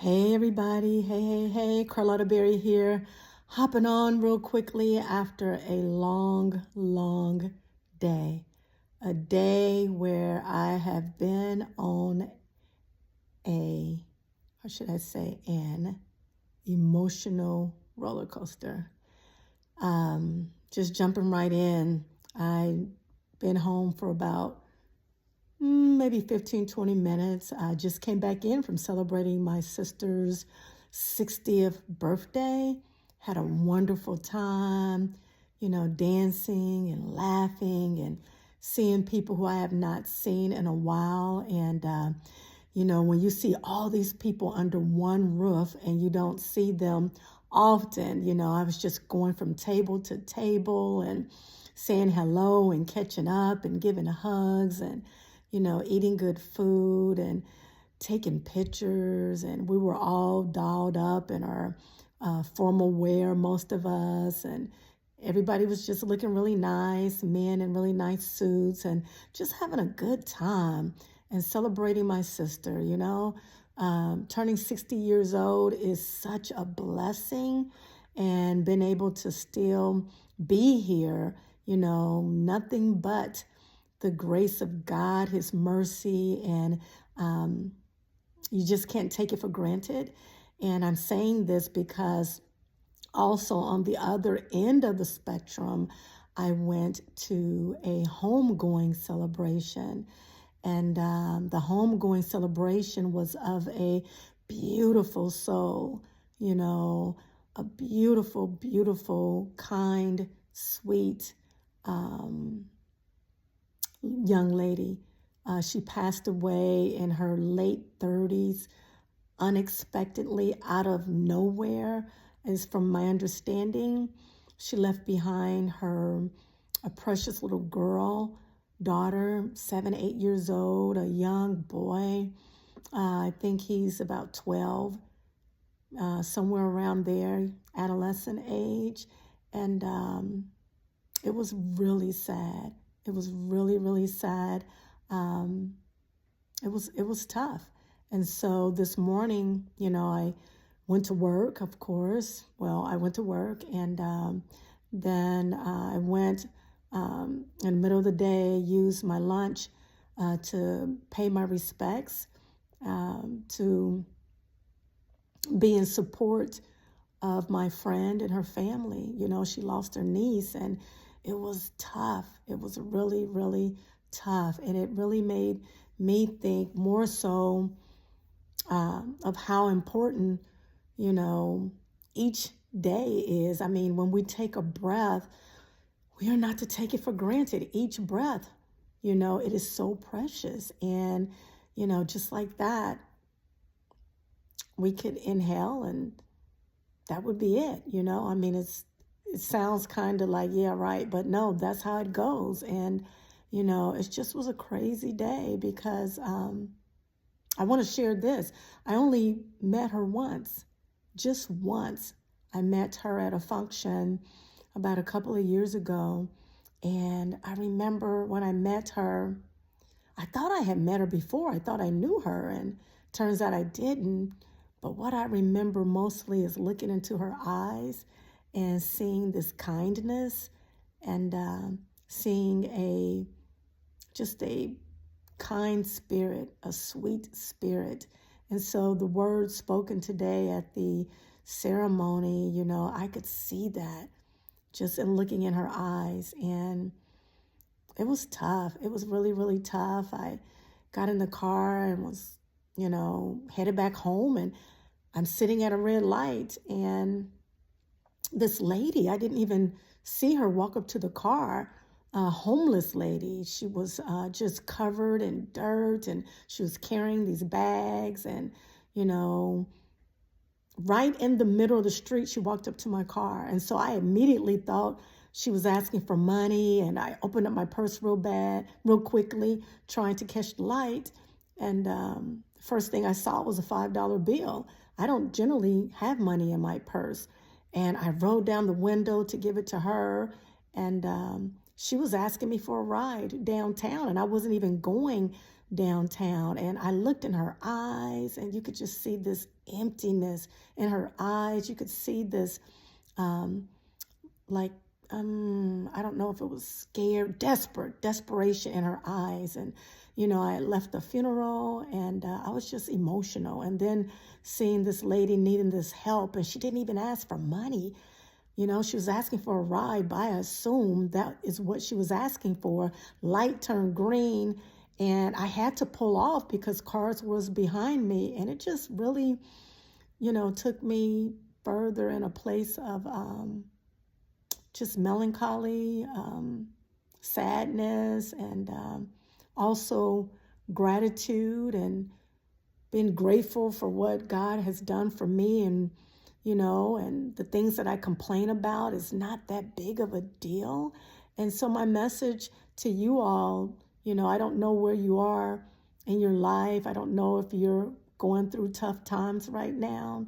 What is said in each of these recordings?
Hey everybody, hey, Carlotta Berry here, hopping on real quickly after a long day. A day where I have been on an emotional roller coaster. Just jumping right in, I've been home for about maybe 15, 20 minutes. I just came back in from celebrating my sister's 60th birthday. Had a wonderful time, dancing and laughing and seeing people who I have not seen in a while. And, when you see all these people under one roof and you don't see them often, I was just going from table to table and saying hello and catching up and giving hugs and eating good food and taking pictures. And we were all dolled up in our formal wear, most of us. And everybody was just looking really nice, men in really nice suits, and just having a good time and celebrating my sister, Turning 60 years old is such a blessing, and being able to still be here, nothing but the grace of God, His mercy, and you just can't take it for granted. And I'm saying this because also on the other end of the spectrum, I went to a homegoing celebration. And the homegoing celebration was of a beautiful soul, a beautiful, kind, sweet, young lady. She passed away in her late 30s, unexpectedly out of nowhere, is from my understanding. She left behind a precious little girl, daughter, 7, 8 years old, a young boy. I think he's about 12, somewhere around there, adolescent age. And it was really sad. It was really sad. It was tough. And so this morning, I went to work, of course. Well, I went to work, and then I went in the middle of the day, used my lunch to pay my respects, to be in support of my friend and her family. She lost her niece, and it was tough. It was really tough. And it really made me think more so of how important, each day is. I mean, when we take a breath, we are not to take it for granted. Each breath, it is so precious. And, just like that, we could inhale and that would be it. I mean, it sounds kind of like, yeah, right. But no, that's how it goes. And, it just was a crazy day because I want to share this. I only met her once, just once. I met her at a function about a couple of years ago. And I remember when I met her, I thought I had met her before. I thought I knew her, and turns out I didn't. But what I remember mostly is looking into her eyes and seeing this kindness, and seeing just a kind spirit, a sweet spirit. And so the words spoken today at the ceremony, I could see that just in looking in her eyes. And it was tough. It was really tough. I got in the car and was, headed back home, and I'm sitting at a red light, and this lady, I didn't even see her walk up to the car, a homeless lady. She was just covered in dirt, and she was carrying these bags, and, right in the middle of the street, she walked up to my car. And so I immediately thought she was asking for money, and I opened up my purse real quickly, trying to catch the light. And first thing I saw was a $5 bill. I don't generally have money in my purse. And I rolled down the window to give it to her. And she was asking me for a ride downtown, and I wasn't even going downtown. And I looked in her eyes, and you could just see this emptiness in her eyes. You could see this, like, I don't know if it was scared, desperation in her eyes. And, I left the funeral, and I was just emotional. And then seeing this lady needing this help, and she didn't even ask for money. She was asking for a ride, but I assume that is what she was asking for. Light turned green, and I had to pull off because cars was behind me. And it just really, took me further in a place of just melancholy, sadness, and also gratitude, and being grateful for what God has done for me. And the things that I complain about is not that big of a deal. And so my message to you all, I don't know where you are in your life. I don't know if you're going through tough times right now.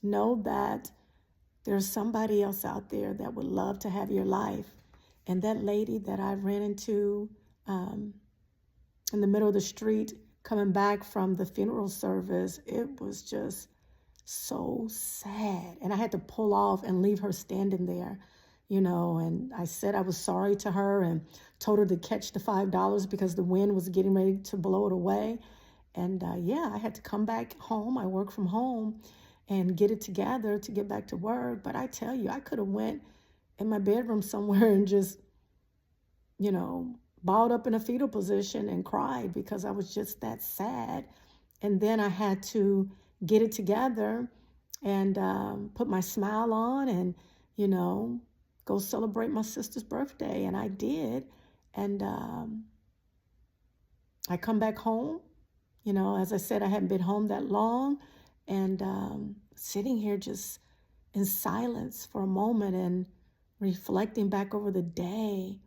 Know that there's somebody else out there that would love to have your life. And that lady that I ran into in the middle of the street coming back from the funeral service, it was just so sad. And I had to pull off and leave her standing there, and I said I was sorry to her and told her to catch the $5 because the wind was getting ready to blow it away. And I had to come back home. I work from home and get it together to get back to work. But I tell you, I could have went in my bedroom somewhere and just, balled up in a fetal position and cried because I was just that sad. And then I had to get it together and put my smile on and, go celebrate my sister's birthday. And I did. And I come back home. As I said, I hadn't been home that long. And sitting here just in silence for a moment and reflecting back over the day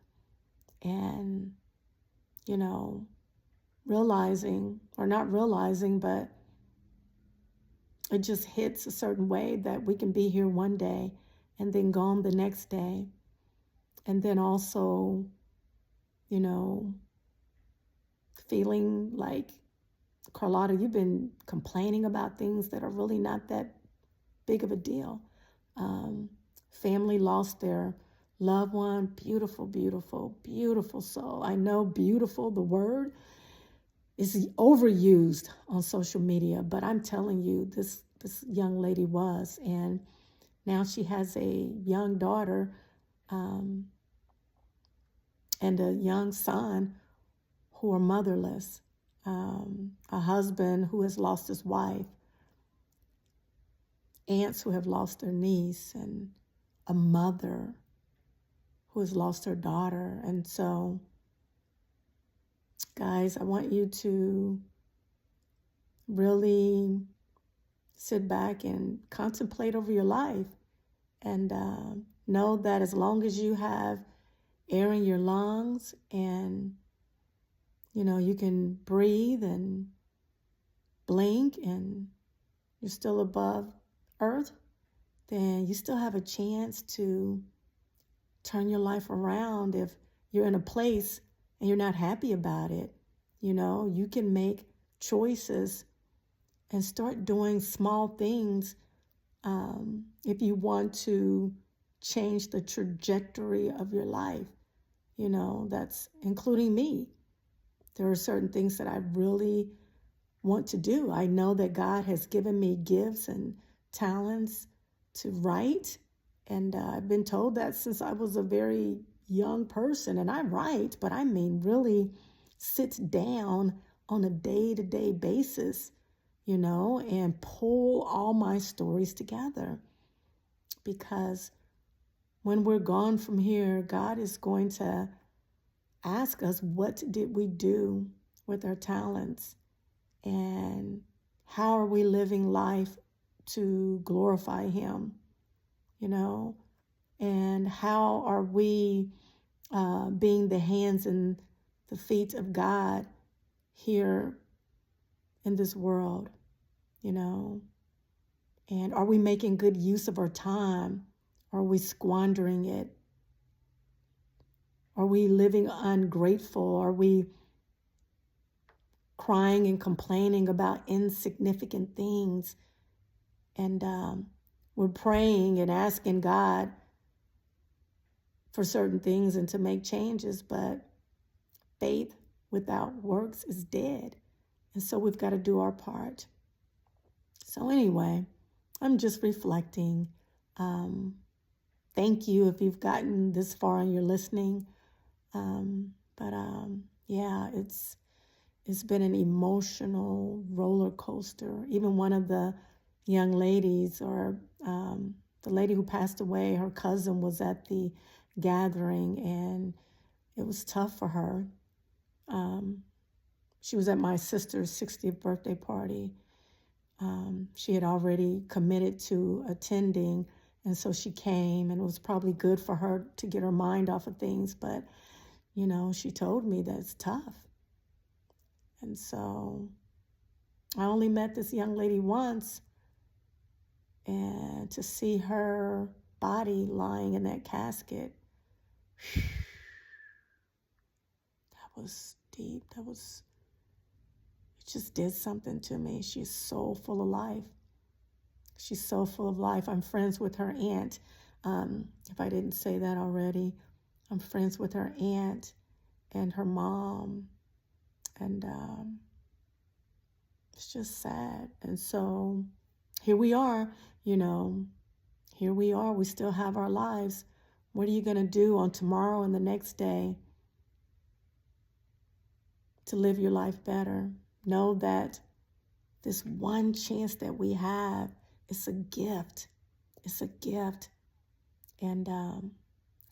and, realizing, or not realizing, but it just hits a certain way that we can be here one day and then gone the next day. And then also, feeling like, Carlotta, you've been complaining about things that are really not that big of a deal. Family lost their loved one. Beautiful, beautiful, beautiful soul. I know beautiful, the word, is overused on social media, but I'm telling you, this young lady was. And now she has a young daughter and a young son who are motherless. A husband who has lost his wife, aunts who have lost their niece, and a mother who has lost her daughter. And so, guys, I want you to really sit back and contemplate over your life and know that as long as you have air in your lungs and you can breathe and blink and you're still above earth, then you still have a chance to turn your life around. If you're in a place and you're not happy about it, you can make choices and start doing small things if you want to change the trajectory of your life. That's including me. There are certain things that I really want to do. I know that God has given me gifts and talents to write. And I've been told that since I was a very young person. And I write, but I mean really sit down on a day-to-day basis, and pull all my stories together. Because when we're gone from here, God is going to ask us, what did we do with our talents? And how are we living life to glorify Him? And how are we being the hands and the feet of God here in this world? And are we making good use of our time? Are we squandering it? Are we living ungrateful? Are we crying and complaining about insignificant things. And we're praying and asking God for certain things and to make changes, but faith without works is dead. And so we've got to do our part. So anyway, I'm just reflecting. Thank you if you've gotten this far and you're listening. Yeah, it's been an emotional roller coaster. Even one of the young ladies, or the lady who passed away, her cousin was at the gathering, and it was tough for her. She was at my sister's 60th birthday party. She had already committed to attending, and so she came, and it was probably good for her to get her mind off of things, but, she told me that it's tough. And so I only met this young lady once, and to see her body lying in that casket, that was deep. It just did something to me. She's so full of life. She's so full of life. I'm friends with her aunt. If I didn't say that already, I'm friends with her aunt and her mom. And it's just sad. And so here we are, here we are. We still have our lives. What are you going to do on tomorrow and the next day to live your life better? Know that this one chance that we have is a gift. It's a gift. And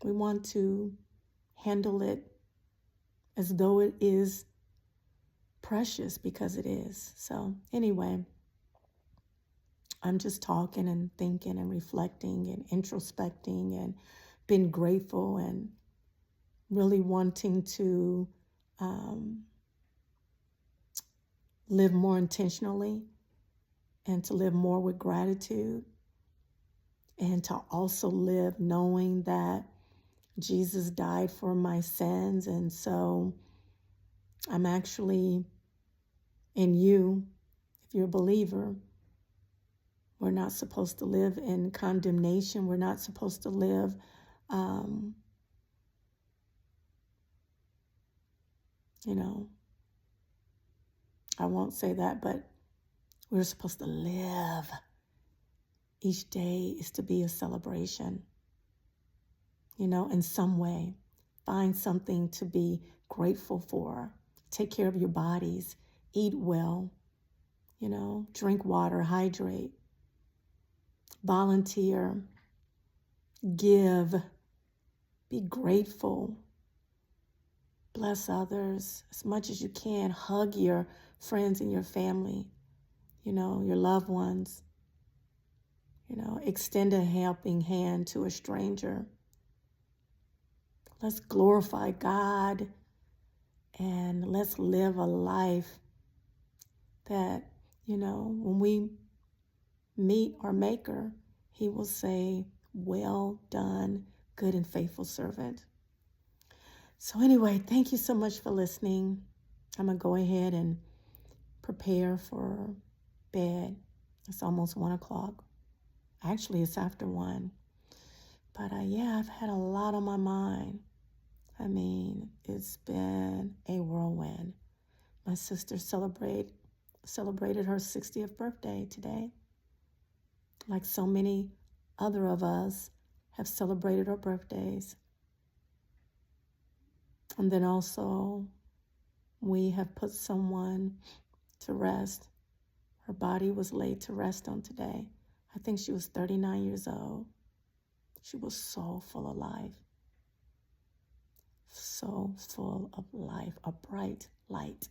we want to handle it as though it is precious, because it is. So anyway, I'm just talking and thinking and reflecting and introspecting and being grateful and really wanting to live more intentionally and to live more with gratitude, and to also live knowing that Jesus died for my sins. And so I'm actually in you. If you're a believer, we're not supposed to live in condemnation. We're not supposed to live I won't say that, but we're supposed to live. Each day is to be a celebration, in some way. Find something to be grateful for. Take care of your bodies. Eat well. Drink water, hydrate. Volunteer. Give. Be grateful. Bless others as much as you can. Hug your friends and your family, your loved ones. Extend a helping hand to a stranger. Let's glorify God, and let's live a life that, when we meet our Maker, He will say, "Well done, good and faithful servant." So anyway, thank you so much for listening. I'm going to go ahead and prepare for bed. It's almost 1 o'clock. Actually, it's after 1. But I've had a lot on my mind. It's been a whirlwind. My sister celebrated her 60th birthday today. Like so many other of us have celebrated our birthdays. And then also, we have put someone to rest. Her body was laid to rest on today. I think she was 39 years old. She was so full of life. So full of life, a bright light.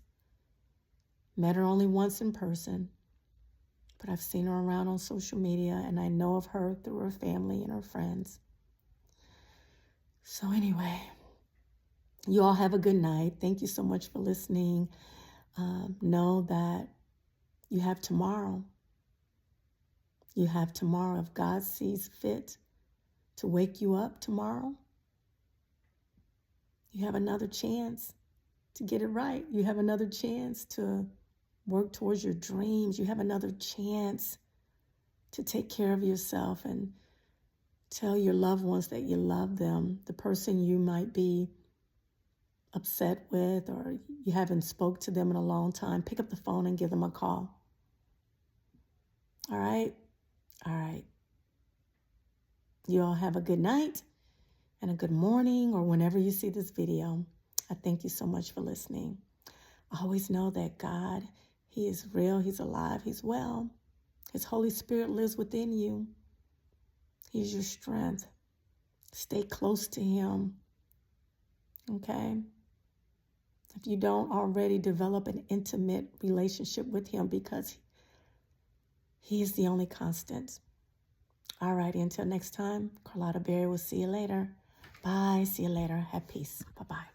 Met her only once in person, but I've seen her around on social media, and I know of her through her family and her friends. So anyway, you all have a good night. Thank you so much for listening. Know that you have tomorrow. You have tomorrow. If God sees fit to wake you up tomorrow, you have another chance. to get it right. You have another chance to work towards your dreams. You have another chance to take care of yourself and tell your loved ones that you love them. The person you might be upset with or you haven't spoke to them in a long time, pick up the phone and give them a call. All right? All right. You all have a good night and a good morning or whenever you see this video. I thank you so much for listening. Always know that God, He is real, He's alive, He's well. His Holy Spirit lives within you. He's your strength. Stay close to Him. Okay? If you don't already develop an intimate relationship with Him, because He is the only constant. All righty, until next time, Carlotta Berry will see you later. Bye. See you later. Have peace. Bye-bye.